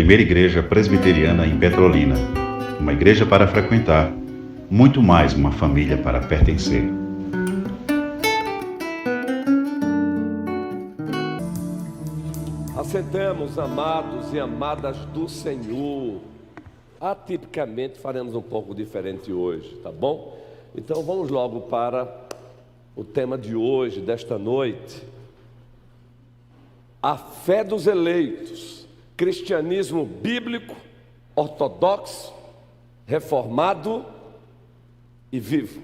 primeira igreja presbiteriana em Petrolina. Uma igreja para frequentar, muito mais uma família para pertencer. Assentamos, amados e amadas do Senhor. Atipicamente faremos um pouco diferente hoje, tá bom? Então vamos logo para o tema de hoje, desta noite. A fé dos eleitos, cristianismo bíblico, ortodoxo, reformado e vivo.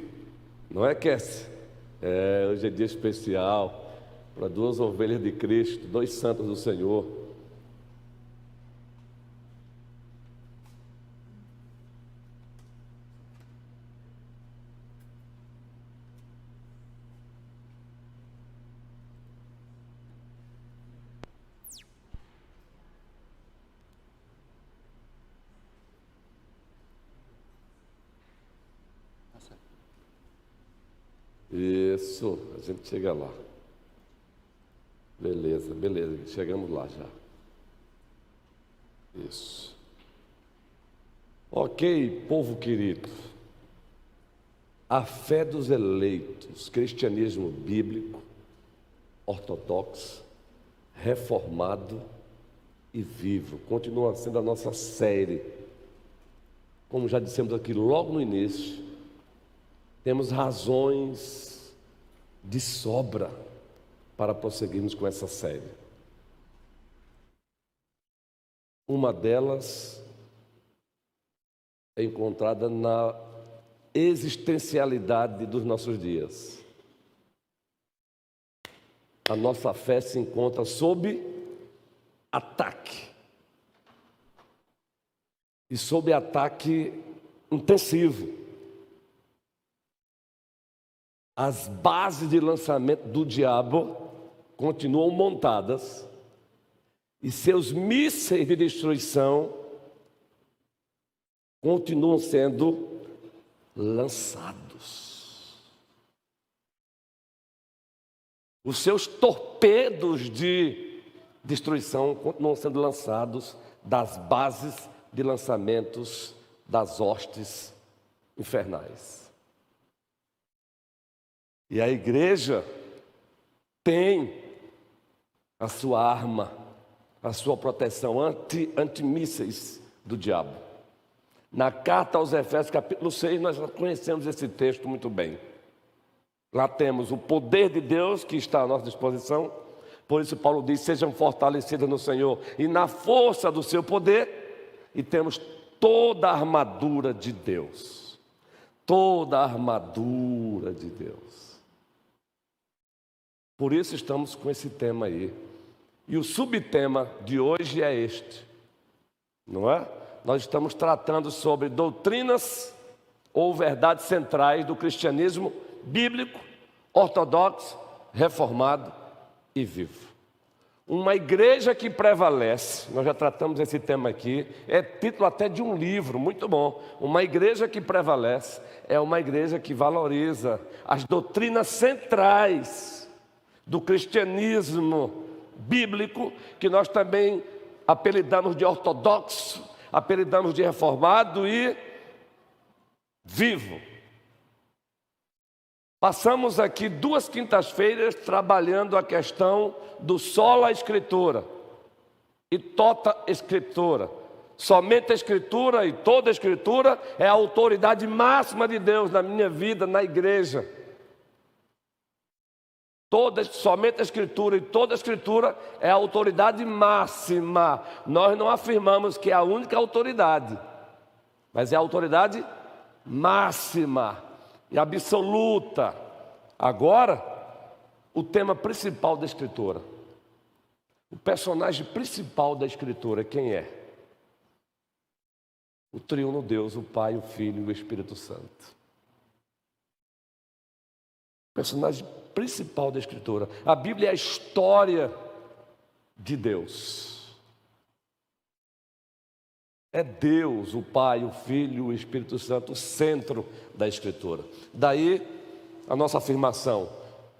Não é, Cassie? Hoje é dia especial para duas ovelhas de Cristo, dois santos do Senhor. Isso, a gente chega lá. Beleza, chegamos lá já. Isso. Ok, povo querido. A fé dos eleitos, cristianismo bíblico, ortodoxo, reformado e vivo. Continua sendo a nossa série. Como já dissemos aqui logo no início, temos razões de sobra para prosseguirmos com essa série. Uma delas é encontrada na existencialidade dos nossos dias. A nossa fé se encontra sob ataque. E sob ataque intensivo. As bases de lançamento do diabo continuam montadas e seus mísseis de destruição continuam sendo lançados. Os seus torpedos de destruição continuam sendo lançados das bases de lançamentos das hostes infernais. E a igreja tem a sua arma, a sua proteção antimísseis do diabo. Na carta aos Efésios, capítulo 6, nós já conhecemos esse texto muito bem. Lá temos o poder de Deus que está à nossa disposição. Por isso Paulo diz, sejam fortalecidos no Senhor e na força do seu poder. E temos toda a armadura de Deus. Toda a armadura de Deus. Por isso estamos com esse tema aí. E o subtema de hoje é este, não é? Nós estamos tratando sobre doutrinas ou verdades centrais do cristianismo bíblico, ortodoxo, reformado e vivo. Uma igreja que prevalece, nós já tratamos esse tema aqui, é título até de um livro, muito bom. Uma igreja que prevalece é uma igreja que valoriza as doutrinas centrais do cristianismo bíblico, que nós também apelidamos de ortodoxo, apelidamos de reformado e vivo. Passamos aqui 2 quintas-feiras trabalhando a questão do sola escritura e tota escritura. Somente a escritura e toda a escritura é a autoridade máxima de Deus na minha vida, na igreja. Somente a Escritura e toda a Escritura é a autoridade máxima. Nós não afirmamos que é a única autoridade, mas é a autoridade máxima e absoluta. Agora, o tema principal da Escritura. O personagem principal da Escritura, quem é? O triuno Deus, o Pai, o Filho e o Espírito Santo. Personagem principal da Escritura. A Bíblia é a história de Deus. É Deus, o Pai, o Filho e o Espírito Santo, o centro da Escritura. Daí a nossa afirmação: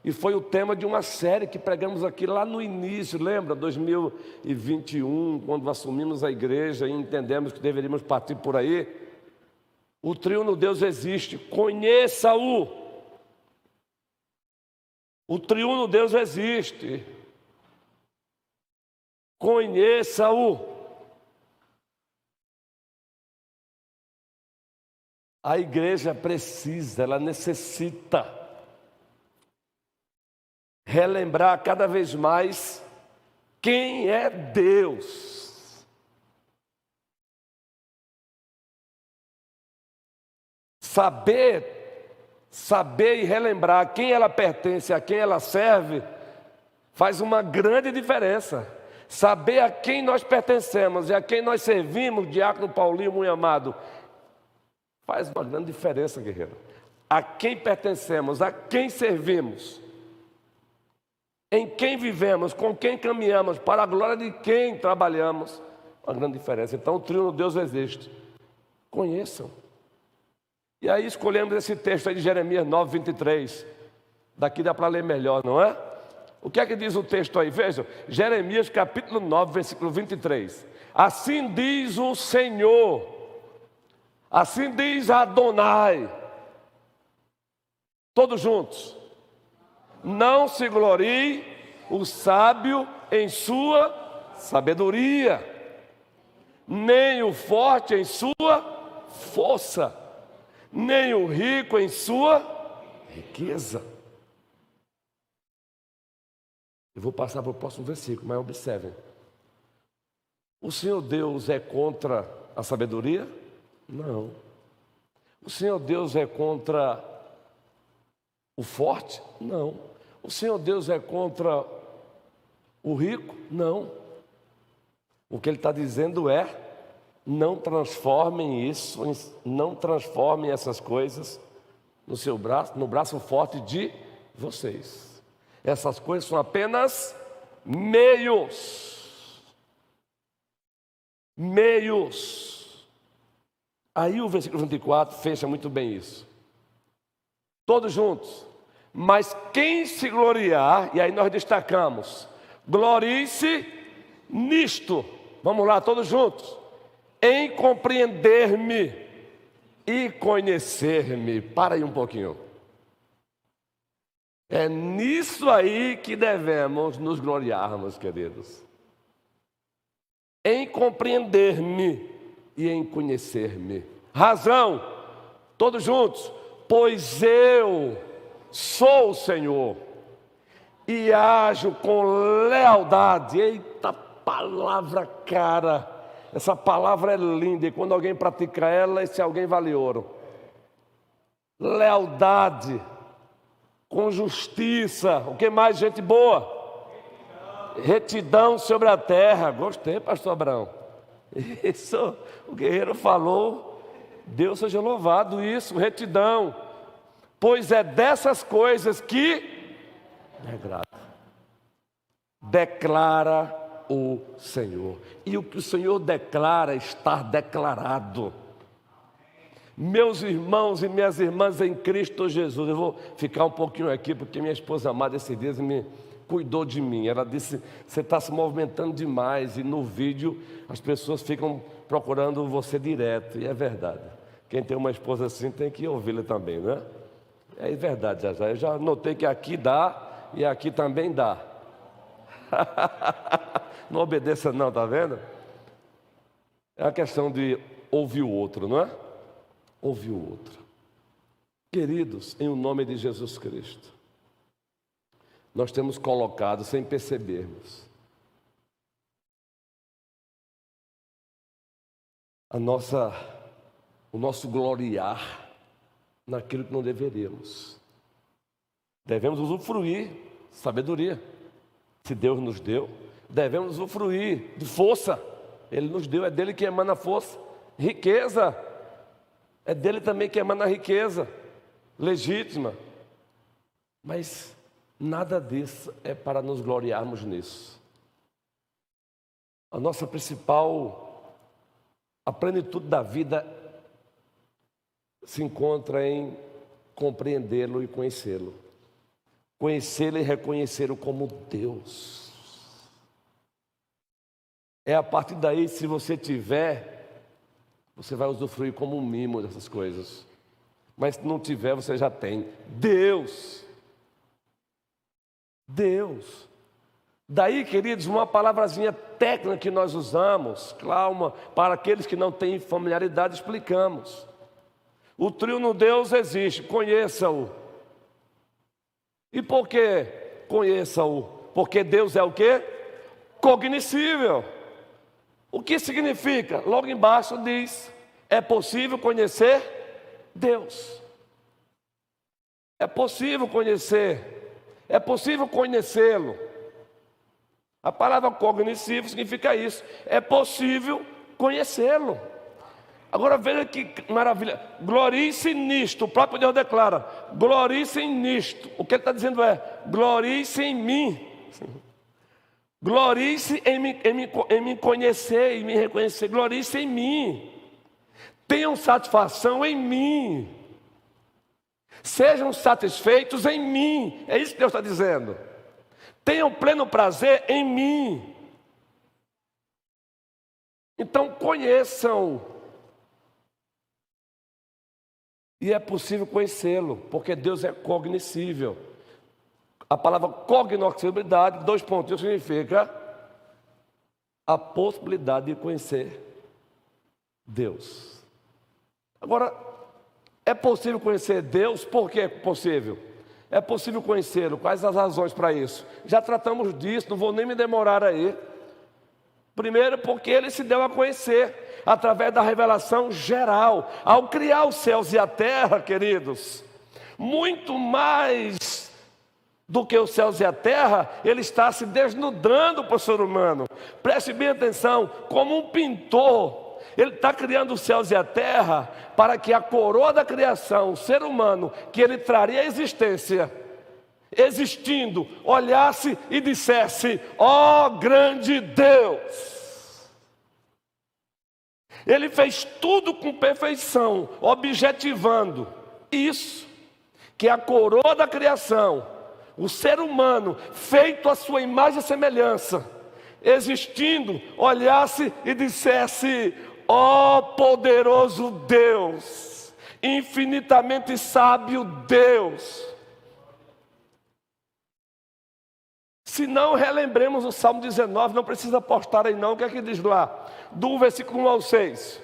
E foi o tema de uma série que pregamos aqui lá no início, lembra? 2021, quando assumimos a igreja e entendemos que deveríamos partir por aí. O triuno Deus existe, conheça-o. O triuno Deus existe, conheça-o. A igreja precisa, ela necessita relembrar cada vez mais quem é Deus. Saber e relembrar quem ela pertence, a quem ela serve, faz uma grande diferença. Saber a quem nós pertencemos e a quem nós servimos, diácono Paulinho muito amado, faz uma grande diferença, guerreiro. A quem pertencemos, a quem servimos, em quem vivemos, com quem caminhamos, para a glória de quem trabalhamos, uma grande diferença. Então o triuno Deus existe. Conheçam. E aí escolhemos esse texto aí de Jeremias 9, 23. Daqui dá para ler melhor, não é? O que é que diz o texto aí? Vejam, Jeremias capítulo 9, versículo 23. Assim diz o Senhor, assim diz Adonai, todos juntos. Não se glorie o sábio em sua sabedoria, nem o forte em sua força, nem o rico em sua riqueza. Eu vou passar para o próximo versículo, mas observem. O Senhor Deus é contra a sabedoria? Não. O Senhor Deus é contra o forte? Não. O Senhor Deus é contra o rico? Não. O que Ele está dizendo é: não transformem isso, não transformem essas coisas no seu braço, no braço forte de vocês. Essas coisas são apenas meios. Meios. Aí o versículo 24 fecha muito bem isso. Todos juntos. Mas quem se gloriar, e aí nós destacamos, glorie-se nisto. Vamos lá, todos juntos. Em compreender-me e conhecer-me. Para aí um pouquinho. É nisso aí que devemos nos gloriar, meus queridos. Em compreender-me e em conhecer-me. Razão, todos juntos. Pois eu sou o Senhor e ajo com lealdade. Eita palavra cara. Essa palavra é linda e quando alguém pratica ela, esse alguém vale ouro. Lealdade, com justiça, o que mais, gente boa? Retidão sobre a terra. Gostei, pastor Abraão. Isso, o guerreiro falou, Deus seja louvado, isso, retidão. Pois é dessas coisas que me agrada. Declara o Senhor. E o que o Senhor declara está declarado. Meus irmãos e minhas irmãs em Cristo Jesus, eu vou ficar um pouquinho aqui, porque minha esposa amada esses dias me cuidou de mim. Ela disse: você está se movimentando demais, e no vídeo as pessoas ficam procurando você direto. E é verdade. Quem tem uma esposa assim tem que ouvi-la também, né? É verdade, já. Eu já notei que aqui dá e aqui também dá. Não obedeça não, tá vendo? É a questão de ouvir o outro, não é? Ouvir o outro. Queridos, em o nome de Jesus Cristo, nós temos colocado, sem percebermos, o nosso gloriar naquilo que não deveríamos. Devemos usufruir sabedoria, se Deus nos deu. Devemos usufruir de força, Ele nos deu, é dele que emana a força. Riqueza, é dele também que emana a riqueza legítima. Mas nada disso é para nos gloriarmos nisso. A nossa principal, a plenitude da vida se encontra em compreendê-lo e conhecê-lo. conhecê-lo e reconhecê-lo como Deus. É a partir daí, se você tiver, você vai usufruir como um mimo dessas coisas. Mas se não tiver, você já tem. Deus. Deus. Daí, queridos, uma palavrazinha técnica que nós usamos, claro, para aqueles que não têm familiaridade, explicamos. O trino Deus existe, conheça-o. E por que conheça-o? Porque Deus é o quê? Cognoscível. O que significa? Logo embaixo diz, é possível conhecer Deus. É possível conhecer, é possível conhecê-lo. A palavra cognoscível significa isso, é possível conhecê-lo. Agora veja que maravilha, glorie-se nisto, o próprio Deus declara, glorie-se nisto. O que ele está dizendo é, glorie-se em mim. Glorie-se em me conhecer e me reconhecer, glorie-se em mim. Tenham satisfação em mim. Sejam satisfeitos em mim. É isso que Deus está dizendo. Tenham pleno prazer em mim. Então conheçam. E é possível conhecê-lo, porque Deus é cognoscível. A palavra cognoscibilidade, 2 pontos, significa a possibilidade de conhecer Deus. Agora, é possível conhecer Deus? Por que é possível? É possível conhecê-lo. Quais as razões para isso? Já tratamos disso, não vou nem me demorar aí. Primeiro, porque ele se deu a conhecer através da revelação geral. Ao criar os céus e a terra, queridos, muito mais do que os céus e a terra, ele está se desnudando para o ser humano. Preste bem atenção, como um pintor, ele está criando os céus e a terra para que a coroa da criação, o ser humano, que ele traria à existência, existindo, olhasse e dissesse, ó grande Deus. Ele fez tudo com perfeição, objetivando isso, que a coroa da criação, o ser humano, feito à sua imagem e semelhança, existindo, olhasse e dissesse, ó poderoso Deus, infinitamente sábio Deus. Se não relembremos o Salmo 19, não precisa postar aí não, o que é que diz lá? Do versículo 1 ao 6.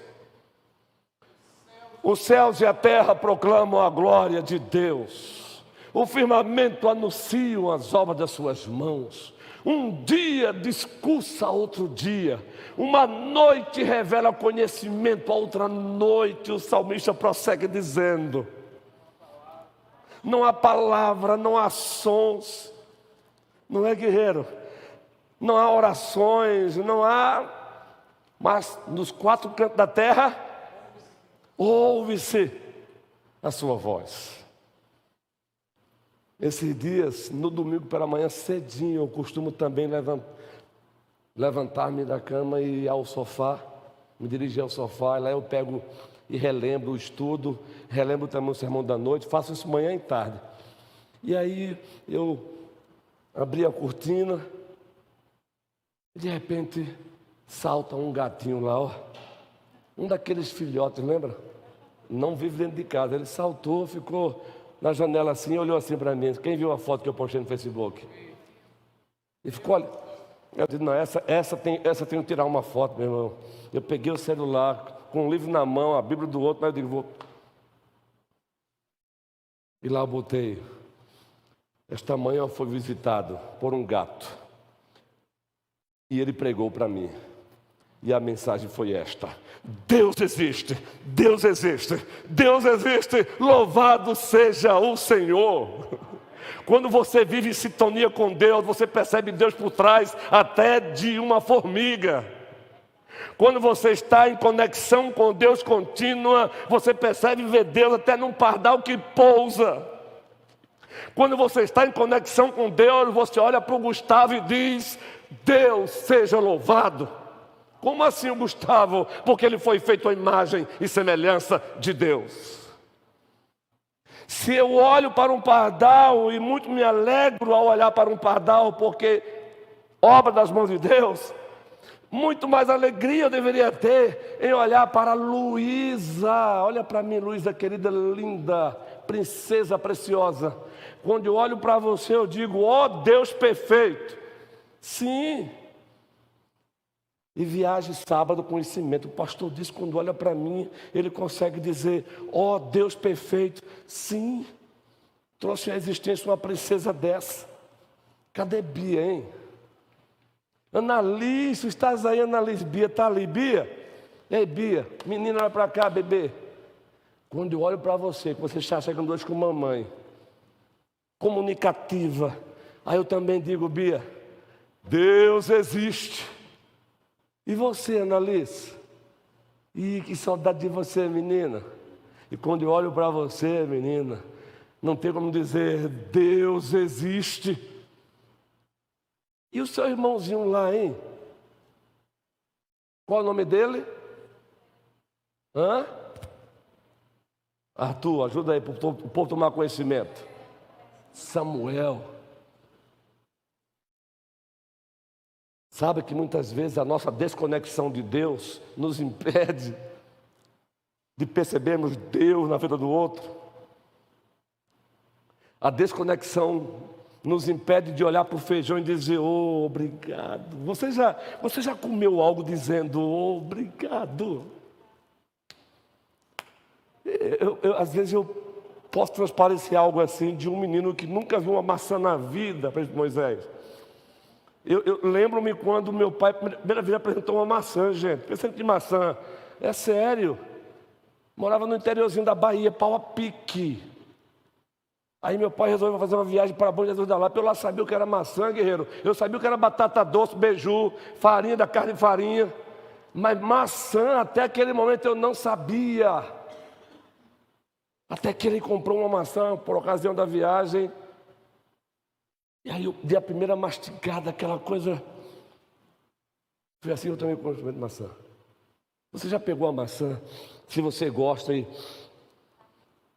Os céus e a terra proclamam a glória de Deus. O firmamento anuncia as obras das suas mãos. Um dia discursa a outro dia. Uma noite revela conhecimento a outra noite. O salmista prossegue dizendo, não há palavra, não há sons. Não é, guerreiro? Não há orações, não há, mas nos 4 cantos da terra, ouve-se a sua voz. Esses dias, no domingo pela manhã, cedinho, eu costumo também levantar-me da cama e ir ao sofá, me dirigir ao sofá, e lá eu pego e relembro o estudo, relembro também o sermão da noite, faço isso manhã e tarde. E aí eu abri a cortina e de repente salta um gatinho lá, ó. Um daqueles filhotes, lembra? Não vive dentro de casa. Ele saltou, ficou na janela assim, olhou assim para mim. Quem viu a foto que eu postei no Facebook? E ficou olha. Eu disse, não, essa tem que tirar uma foto, meu irmão. Eu peguei o celular, com um livro na mão, a Bíblia do outro, mas eu digo, vou. E lá eu botei. Esta manhã eu fui visitado por um gato. E ele pregou para mim. E a mensagem foi esta: Deus existe, Deus existe, Deus existe, louvado seja o Senhor. Quando você vive em sintonia com Deus, você percebe Deus por trás até de uma formiga. Quando você está em conexão com Deus contínua, você percebe ver Deus até num pardal que pousa. Quando você está em conexão com Deus, você olha para o Gustavo e diz, Deus seja louvado. Como assim o Gustavo? Porque ele foi feito à imagem e semelhança de Deus. Se eu olho para um pardal e muito me alegro ao olhar para um pardal, porque obra das mãos de Deus, muito mais alegria eu deveria ter em olhar para Luísa. Olha para mim, Luísa, querida, linda, princesa preciosa. Quando eu olho para você, eu digo, ó Deus perfeito. Sim. E viaje sábado com conhecimento. O pastor diz, quando olha para mim, ele consegue dizer, ó Deus perfeito. Sim. Trouxe à existência uma princesa dessa. Cadê Bia, hein? Annalise, estás aí, Annalise? Bia está ali, Bia? Ei, Bia, menina, olha para cá, bebê. Quando eu olho para você, que você está chegando hoje com mamãe, comunicativa, aí eu também digo, Bia, Deus existe. E você, Annalise? Ih, que saudade de você, menina. E quando eu olho para você, menina, não tem como dizer, Deus existe. E o seu irmãozinho lá, hein? Qual é o nome dele? Hã? Arthur, ajuda aí para o povo tomar conhecimento. Samuel. Sabe que muitas vezes a nossa desconexão de Deus nos impede de percebermos Deus na vida do outro. A desconexão nos impede de olhar para o feijão e dizer, oh, obrigado. Você já comeu algo dizendo, oh, obrigado? Às vezes eu posso transparecer algo assim de um menino que nunca viu uma maçã na vida, para Moisés. Eu lembro-me quando meu pai, primeira vez, apresentou uma maçã, gente. Pensando de maçã, é sério. Morava no interiorzinho da Bahia, pau a pique. Aí meu pai resolveu fazer uma viagem para Bom Jesus da Lapa. Eu lá sabia o que era maçã, guerreiro. Eu sabia o que era batata doce, beiju, farinha da carne de farinha. Mas maçã, até aquele momento eu não sabia. Até que ele comprou uma maçã por ocasião da viagem. E aí eu dei a primeira mastigada, aquela coisa. Foi assim eu também com de maçã. Você já pegou a maçã? Se você gosta e...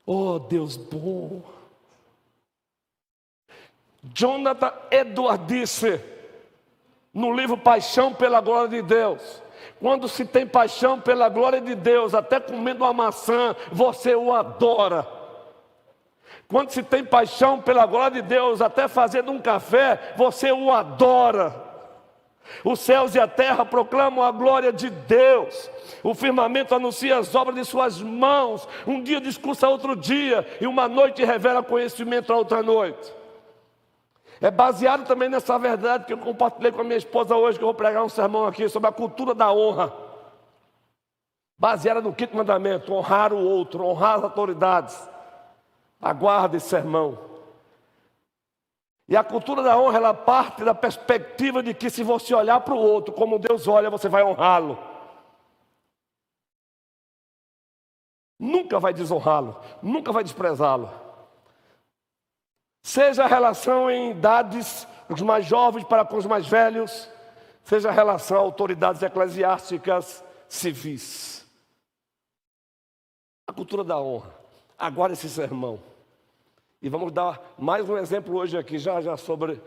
Oh, Deus bom! Jonathan Edwards disse, no livro Paixão pela Glória de Deus, quando se tem paixão pela glória de Deus, até comendo uma maçã, você o adora. Quando se tem paixão pela glória de Deus, até fazendo um café, você o adora. Os céus e a terra proclamam a glória de Deus. O firmamento anuncia as obras de suas mãos. Um dia discursa outro dia, e uma noite revela conhecimento a outra noite. É baseado também nessa verdade que eu compartilhei com a minha esposa hoje, que eu vou pregar um sermão aqui sobre a cultura da honra. Baseada no quinto mandamento, honrar o outro, honrar as autoridades. Aguarde esse sermão. E a cultura da honra, ela parte da perspectiva de que se você olhar para o outro como Deus olha, você vai honrá-lo. Nunca vai desonrá-lo, nunca vai desprezá-lo. Seja a relação em idades, os mais jovens para com os mais velhos, seja a relação a autoridades eclesiásticas, civis. A cultura da honra. Agora esse sermão. E vamos dar mais um exemplo hoje aqui, já sobre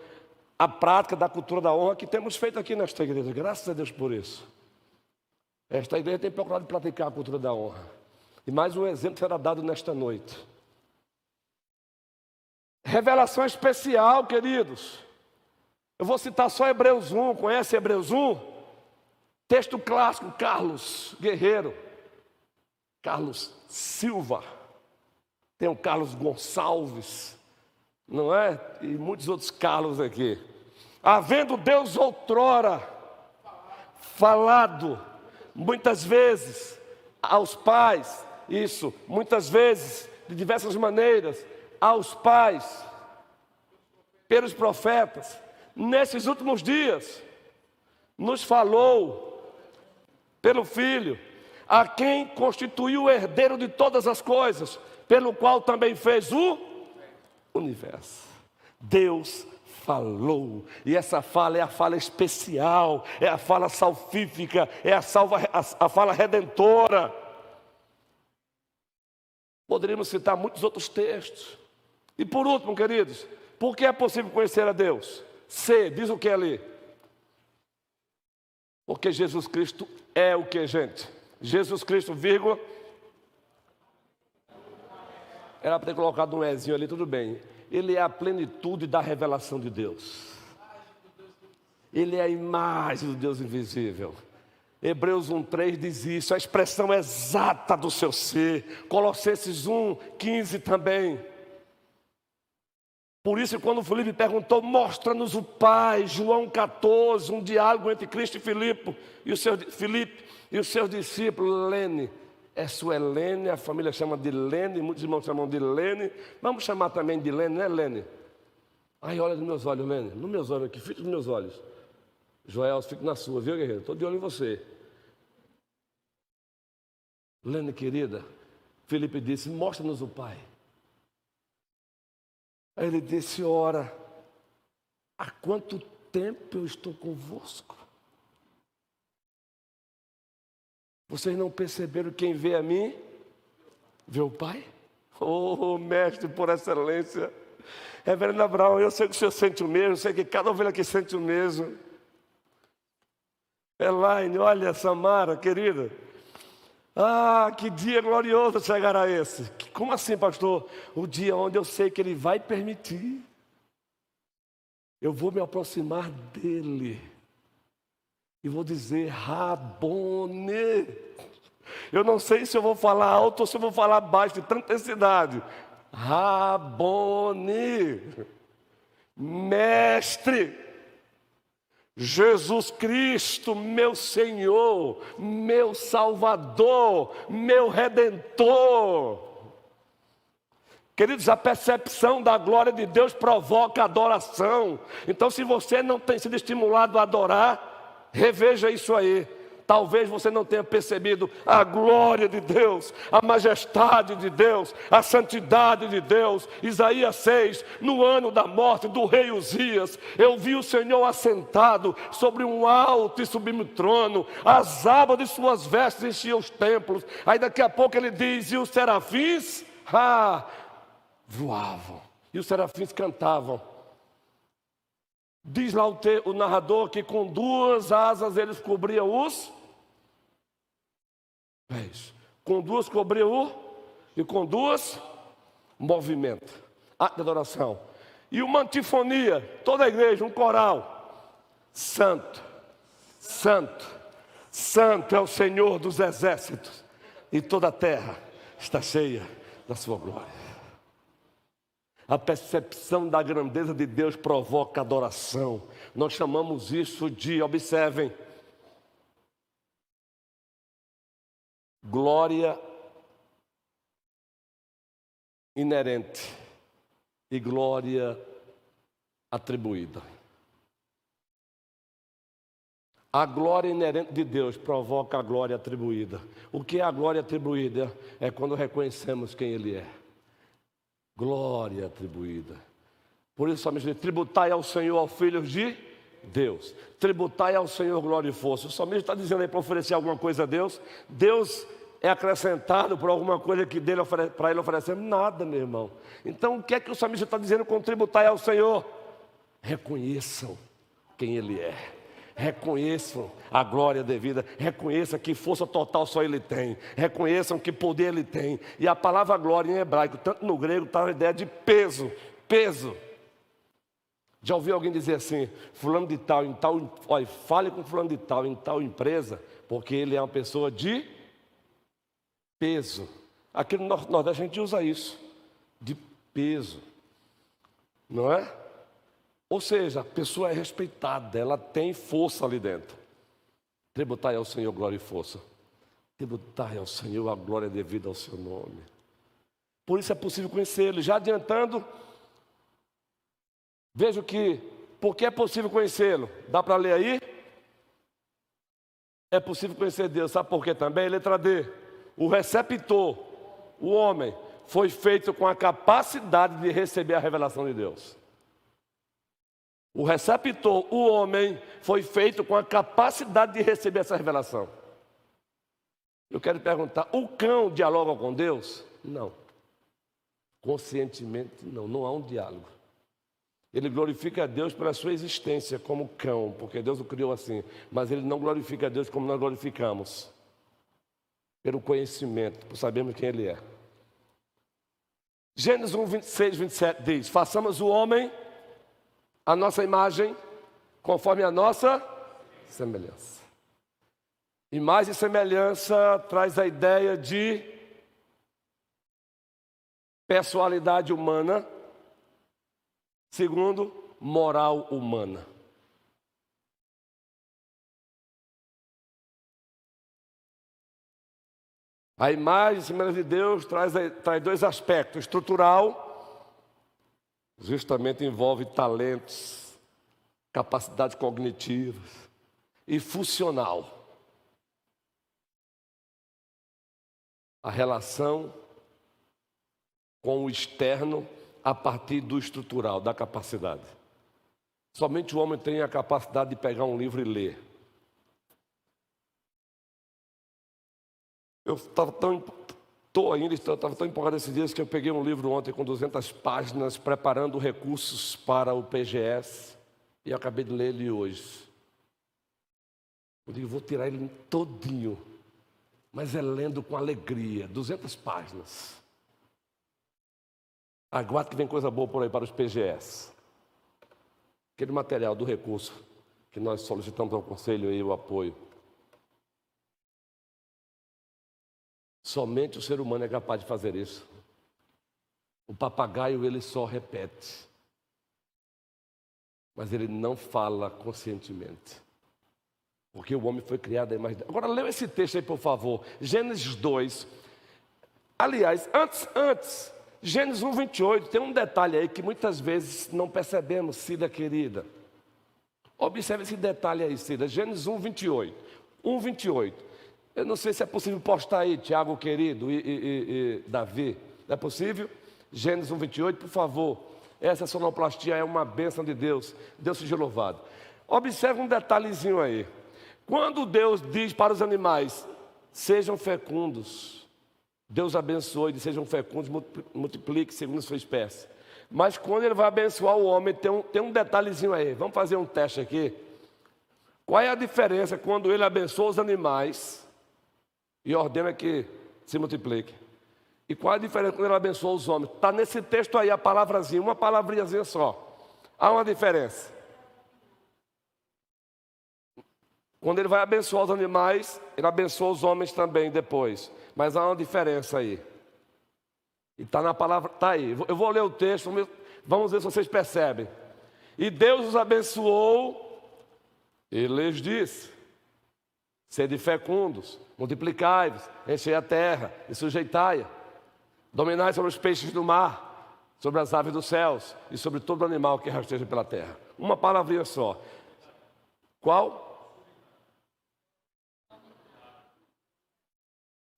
a prática da cultura da honra que temos feito aqui nesta igreja. Graças a Deus por isso. Esta igreja tem procurado praticar a cultura da honra. E mais um exemplo será dado nesta noite. Revelação especial, queridos. Eu vou citar só Hebreus 1. Conhece Hebreus 1? Texto clássico, Carlos Guerreiro. Carlos Silva. Tem o Carlos Gonçalves. Não é? E muitos outros Carlos aqui. Havendo Deus outrora falado muitas vezes aos pais. Isso, muitas vezes, de diversas maneiras, aos pais, pelos profetas, nesses últimos dias, nos falou pelo Filho, a quem constituiu o herdeiro de todas as coisas, pelo qual também fez o universo. Deus falou, e essa fala é a fala especial, é a fala salvífica, é a fala redentora. Poderíamos citar muitos outros textos. E por último, queridos, por que é possível conhecer a Deus? C, diz o que ali? Porque Jesus Cristo é o que, gente? Jesus Cristo, vírgula. Era para ter colocado um ezinho ali, tudo bem. Ele é a plenitude da revelação de Deus. Ele é a imagem do Deus invisível. Hebreus 1,3 diz isso, a expressão exata do seu ser. Colossenses 1,15 também. Por isso, quando Filipe perguntou, mostra-nos o Pai, João 14, um diálogo entre Cristo e Filipe e os seus discípulos, Lene. É Suelene, a família chama de Lene, muitos irmãos chamam de Lene. Vamos chamar também de Lene, né, Lene? Aí olha nos meus olhos, Lene, nos meus olhos aqui, fica nos meus olhos. Joel, fica na sua, viu, guerreiro? Estou de olho em você. Lene, querida, Filipe disse, mostra-nos o Pai. Aí ele disse, ora, há quanto tempo eu estou convosco? Vocês não perceberam quem vê a mim? Vê o Pai? Oh, mestre por excelência. Reverendo Abraão, eu sei que o senhor sente o mesmo, eu sei que cada ovelha aqui sente o mesmo. Elaine, olha, Samara, querida. Ah, que dia glorioso chegará esse. Como assim, pastor? O dia onde eu sei que Ele vai permitir. Eu vou me aproximar dEle. E vou dizer, Rabone. Eu não sei se eu vou falar alto ou se eu vou falar baixo, de tanta intensidade. Rabone. Mestre. Jesus Cristo, meu Senhor, meu Salvador, meu Redentor. Queridos, a percepção da glória de Deus provoca adoração. Então, se você não tem sido estimulado a adorar, reveja isso aí. Talvez você não tenha percebido a glória de Deus, a majestade de Deus, a santidade de Deus. Isaías 6, no ano da morte do rei Uzias, eu vi o Senhor assentado sobre um alto e sublime trono, as abas de suas vestes enchiam os templos. Aí daqui a pouco ele diz, e os serafins voavam, e os serafins cantavam. Diz lá o narrador que com duas asas eles cobriam os pés. Com duas cobriam e com duas movimento. Ato de adoração. E uma antifonia, toda a igreja, um coral. Santo, santo, santo é o Senhor dos exércitos. E toda a terra está cheia da sua glória. A percepção da grandeza de Deus provoca adoração. Nós chamamos isso de, observem, glória inerente e glória atribuída. A glória inerente de Deus provoca a glória atribuída. O que é a glória atribuída? É quando reconhecemos quem Ele é. Glória atribuída. Por isso, somente tributai ao Senhor, ao Filho de Deus. Tributai ao Senhor glória e força. O salmista está dizendo aí para oferecer alguma coisa a Deus. Deus é acrescentado por alguma coisa que dele para ele oferecemos? Nada, meu irmão. Então, o que é que o salmista está dizendo com tributai ao Senhor? Reconheçam quem Ele é. Reconheçam a glória devida, reconheçam que força total só Ele tem, reconheçam que poder Ele tem. E a palavra glória em hebraico, tanto no grego, está a ideia de peso, peso. Já ouviu alguém dizer assim, fulano de tal, em tal, olha, fale com fulano de tal, em tal empresa, porque ele é uma pessoa de peso. Aqui no Nordeste a gente usa isso, de peso, não é? Ou seja, a pessoa é respeitada, ela tem força ali dentro. Tributai ao Senhor glória e força. Tributai ao Senhor a glória devida ao seu nome. Por isso é possível conhecê-Lo. Já adiantando, veja que, por que é possível conhecê-Lo? Dá para ler aí? É possível conhecer Deus, sabe por quê também? Letra D. O receptor, o homem, foi feito com a capacidade de receber a revelação de Deus. O receptor, o homem, foi feito com a capacidade de receber essa revelação. Eu quero perguntar, o cão dialoga com Deus? Não. Conscientemente, não há um diálogo. Ele glorifica a Deus pela sua existência como cão, porque Deus o criou assim. Mas ele não glorifica a Deus como nós glorificamos, pelo conhecimento, por sabermos quem ele é. Gênesis 1, 26, 27 diz: façamos o homem a nossa imagem, conforme a nossa semelhança. Imagem e semelhança traz a ideia de personalidade humana. Segundo, moral humana. A imagem e semelhança de Deus traz dois aspectos. Estrutural, justamente envolve talentos, capacidades cognitivas. E funcional, a relação com o externo a partir do estrutural, da capacidade. Somente o homem tem a capacidade de pegar um livro e ler. Eu estava tão empolgado esses dias que eu peguei um livro ontem com 200 páginas, preparando recursos para o PGS, e eu acabei de ler ele hoje. Eu digo, vou tirar ele todinho, mas é lendo com alegria, 200 páginas. Aguarde que vem coisa boa por aí para os PGS. Aquele material do recurso que nós solicitamos ao Conselho e o apoio. Somente o ser humano é capaz de fazer isso. O papagaio, ele só repete. Mas ele não fala conscientemente. Porque o homem foi criado à imagem de Deus. Agora, leia esse texto aí, por favor. Gênesis 2. Aliás, antes, Gênesis 1, 28, tem um detalhe aí que muitas vezes não percebemos, Cida querida. Observe esse detalhe aí, Cida. Gênesis 1, 28. 1, 28. Eu não sei se é possível postar aí, Tiago querido e Davi. É possível? Gênesis 1, 28, por favor. Essa sonoplastia é uma bênção de Deus. Deus seja louvado. Observe um detalhezinho aí. Quando Deus diz para os animais, sejam fecundos, Deus abençoa e diz, sejam fecundos, multiplique segundo a sua espécie. Mas quando Ele vai abençoar o homem, tem um detalhezinho aí. Vamos fazer um teste aqui. Qual é a diferença quando Ele abençoa os animais e ordena que se multiplique? E qual é a diferença quando Ele abençoa os homens? Está nesse texto aí a palavrazinha, uma palavrinhazinha só. Há uma diferença. Quando Ele vai abençoar os animais, Ele abençoa os homens também depois. Mas há uma diferença aí. E está na palavra, está aí. Eu vou ler o texto, vamos ver se vocês percebem. E Deus os abençoou, e lhes disse: sede fecundos, multiplicai-vos, enchei a terra e sujeitai-a. Dominai sobre os peixes do mar, sobre as aves dos céus e sobre todo animal que rasteja pela terra. Uma palavrinha só. Qual?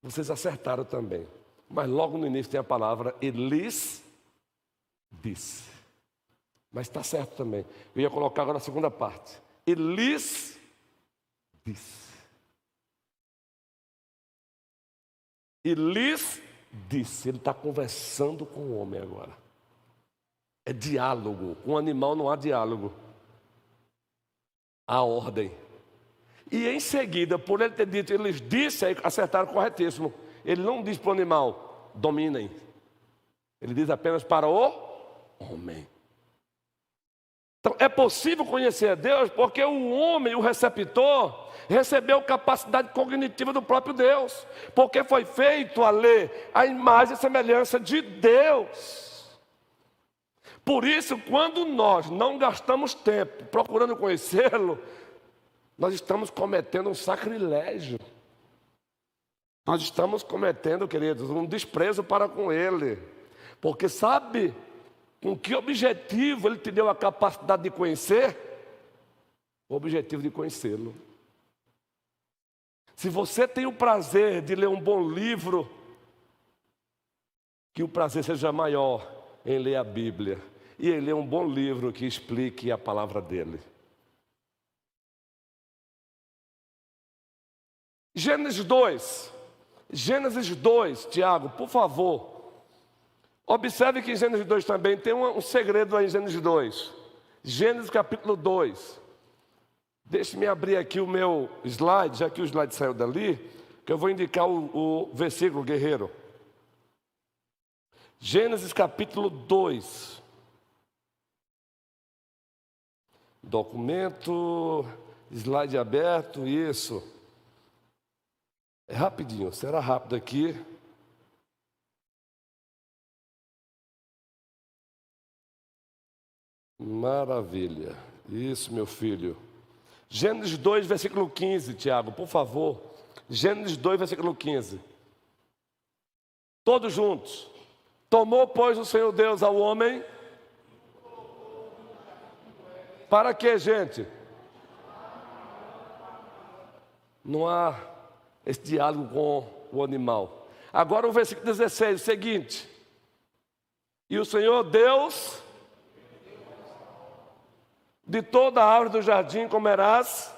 Vocês acertaram também. Mas logo no início tem a palavra e lhes disse. Mas está certo também. Eu ia colocar agora a segunda parte. E lhes disse. E lhes disse. Ele está conversando com o homem agora. É diálogo. Com o animal não há diálogo. Há ordem. E em seguida, por ele ter dito, ele lhes disse, aí acertaram corretíssimo. Ele não diz para o animal, dominem. Ele diz apenas para o homem. Então, é possível conhecer a Deus porque o homem, o receptor, recebeu capacidade cognitiva do próprio Deus. Porque foi feito a ler a imagem e semelhança de Deus. Por isso, quando nós não gastamos tempo procurando conhecê-lo, nós estamos cometendo um sacrilégio. Nós estamos cometendo, queridos, um desprezo para com Ele. Porque sabe com que objetivo Ele te deu a capacidade de conhecer? O objetivo de conhecê-lo. Se você tem o prazer de ler um bom livro, que o prazer seja maior em ler a Bíblia. E em ler um bom livro que explique a palavra dEle. Gênesis 2, Tiago, por favor. Observe que em Gênesis 2 também tem um segredo aí em Gênesis 2. Gênesis capítulo 2. Deixe-me abrir aqui o meu slide, já que o slide saiu dali, que eu vou indicar o versículo, guerreiro. Gênesis capítulo 2. Documento, slide aberto, isso. É rapidinho, será rápido aqui. Maravilha. Isso, meu filho. Gênesis 2, versículo 15, Tiago, por favor. Gênesis 2, versículo 15. Todos juntos. Tomou, pois, o Senhor Deus ao homem. Para quê, gente? Não há esse diálogo com o animal. Agora o versículo 16, o seguinte. E o Senhor Deus... De toda a árvore do jardim comerás.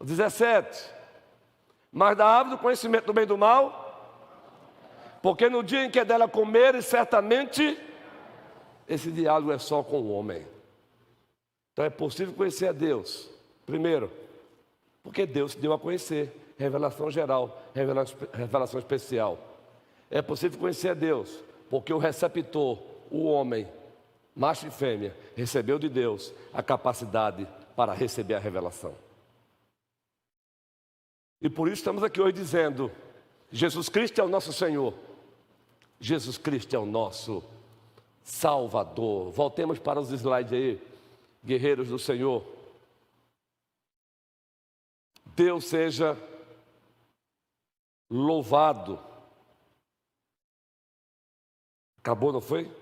17. Mas da árvore do conhecimento do bem e do mal, porque no dia em que dela comeres, certamente, esse diálogo é só com o homem. Então é possível conhecer a Deus. Primeiro, porque Deus se deu a conhecer. Revelação geral, revelação especial. É possível conhecer a Deus, porque o receptor, o homem, macho e fêmea, recebeu de Deus a capacidade para receber a revelação. E por isso estamos aqui hoje dizendo, Jesus Cristo é o nosso Senhor. Jesus Cristo é o nosso Salvador. Voltemos para os slides aí, guerreiros do Senhor. Deus seja louvado. Acabou, não foi?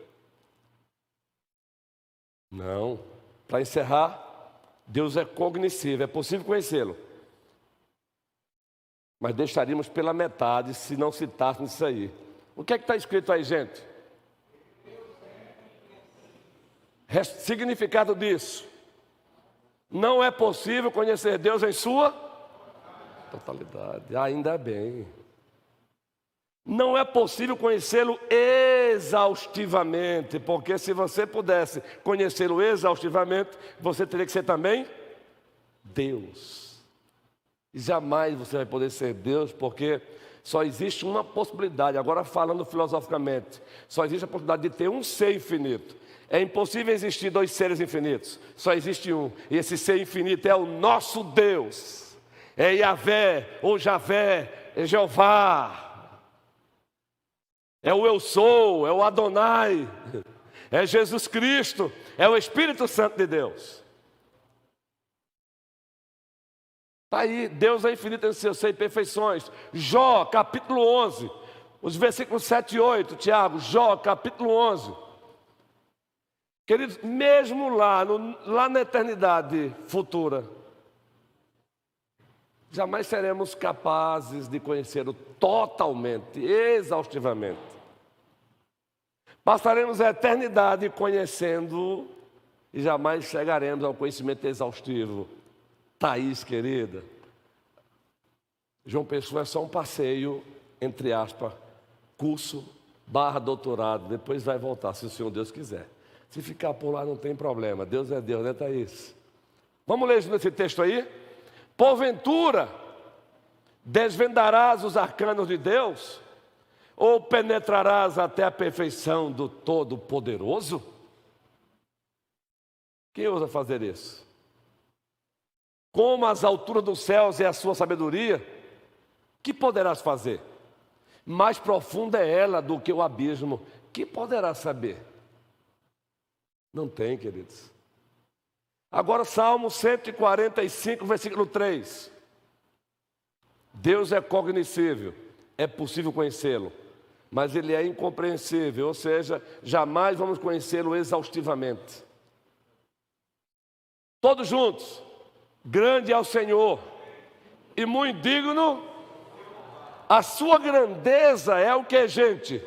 Não. Para encerrar, Deus é cognoscível, é possível conhecê-lo. Mas deixaríamos pela metade se não citássemos isso aí. O que é que está escrito aí, gente? Significado disso. Não é possível conhecer Deus em sua totalidade. Ainda bem. Não é possível conhecê-lo exaustivamente, porque se você pudesse conhecê-lo exaustivamente, você teria que ser também Deus. E jamais você vai poder ser Deus, porque só existe uma possibilidade, agora falando filosoficamente, só existe a possibilidade de ter um ser infinito. É impossível existir dois seres infinitos, só existe um, e esse ser infinito é o nosso Deus. É Yahvé, ou Javé, é Jeová. É o eu sou, é o Adonai, é Jesus Cristo, é o Espírito Santo de Deus. Está aí, Deus é infinito em seus perfeições. Jó, capítulo 11, os versículos 7 e 8, Tiago, Jó, capítulo 11. Queridos, mesmo lá na eternidade futura, jamais seremos capazes de conhecê-lo totalmente, exaustivamente. Passaremos a eternidade conhecendo e jamais chegaremos ao conhecimento exaustivo. Thaís, querida, João Pessoa é só um passeio, entre aspas, curso / doutorado. Depois vai voltar, se o Senhor Deus quiser. Se ficar por lá não tem problema. Deus é Deus, né, Thaís? Vamos ler esse texto aí? Porventura, desvendarás os arcanos de Deus? Ou penetrarás até a perfeição do Todo-Poderoso? Quem ousa fazer isso? Como as alturas dos céus é a sua sabedoria, que poderás fazer? Mais profunda é ela do que o abismo, que poderás saber? Não tem, queridos. Agora, Salmo 145, versículo 3. Deus é cognoscível, é possível conhecê-lo, mas Ele é incompreensível, ou seja, jamais vamos conhecê-lo exaustivamente. Todos juntos. Grande é o Senhor e muito digno. A sua grandeza é o que, gente?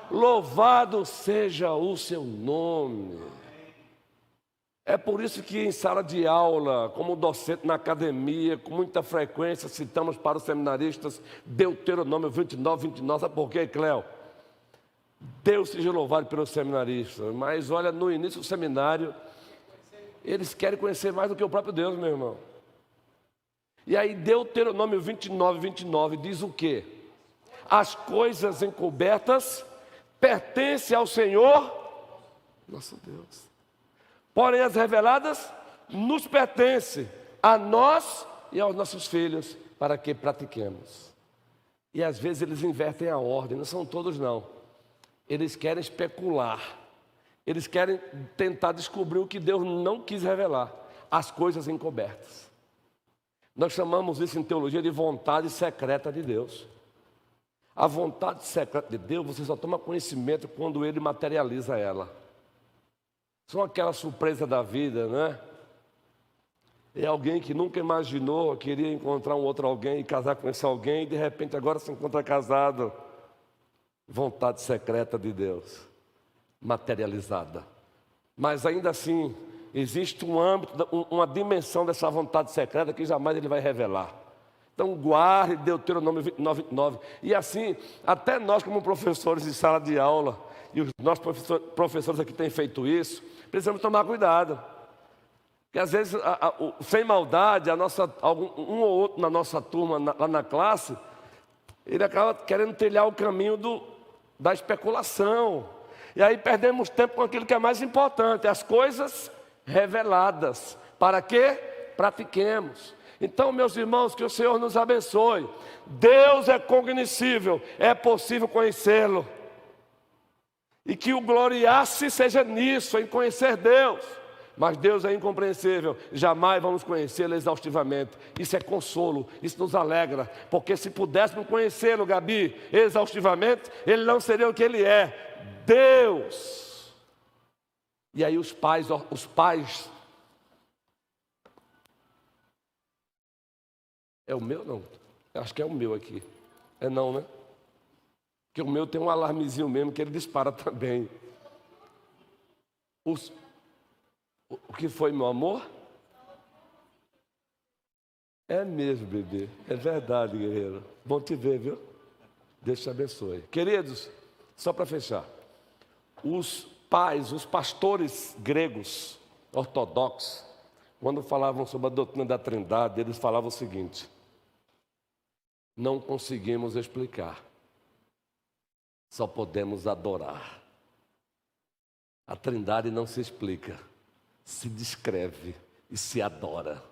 Louvado seja o seu nome. É por isso que em sala de aula, como docente na academia, com muita frequência, citamos para os seminaristas Deuteronômio 29, 29. Sabe por quê, Cléo? Deus seja louvado pelos seminaristas, mas olha, no início do seminário, eles querem conhecer mais do que o próprio Deus, meu irmão. E aí Deuteronômio 29 diz o quê? As coisas encobertas pertencem ao Senhor, nosso Deus. Porém as reveladas nos pertencem, a nós e aos nossos filhos, para que pratiquemos. E às vezes eles invertem a ordem, não são todos não. Eles querem especular, eles querem tentar descobrir o que Deus não quis revelar, as coisas encobertas. Nós chamamos isso em teologia de vontade secreta de Deus. A vontade secreta de Deus, você só toma conhecimento quando Ele materializa ela. São aquela surpresa da vida, né? É alguém que nunca imaginou, queria encontrar um outro alguém e casar com esse alguém, e de repente agora se encontra casado. Vontade secreta de Deus, materializada. Mas ainda assim, existe um âmbito, uma dimensão dessa vontade secreta que jamais Ele vai revelar. Então guarde Deuteronômio 29. E assim, até nós como professores de sala de aula, e os nossos professores aqui têm feito isso, precisamos tomar cuidado. Porque às vezes, sem maldade, um ou outro na nossa turma, lá na classe, ele acaba querendo trilhar o caminho da especulação. E aí perdemos tempo com aquilo que é mais importante, as coisas reveladas. Para que pratiquemos. Então, meus irmãos, que o Senhor nos abençoe. Deus é cognoscível, é possível conhecê-lo. E que o gloriar-se seja nisso, em conhecer Deus. Mas Deus é incompreensível, jamais vamos conhecê-lo exaustivamente. Isso é consolo, isso nos alegra. Porque se pudéssemos conhecê-lo, Gabi, exaustivamente, Ele não seria o que Ele é, Deus. E aí os pais, é o meu não? Acho que é o meu aqui. É não, né? Porque o meu tem um alarmezinho mesmo que ele dispara também. O que foi, meu amor? É mesmo, bebê. É verdade, guerreiro. Bom te ver, viu? Deus te abençoe. Queridos, só para fechar. Os pastores gregos ortodoxos, quando falavam sobre a doutrina da Trindade, eles falavam o seguinte: não conseguimos explicar, só podemos adorar. A Trindade não se explica, se descreve e se adora.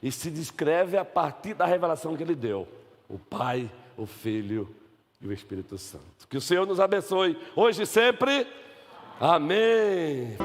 E se descreve a partir da revelação que Ele deu: o Pai, o Filho e o Espírito Santo. Que o Senhor nos abençoe, hoje e sempre. Amém.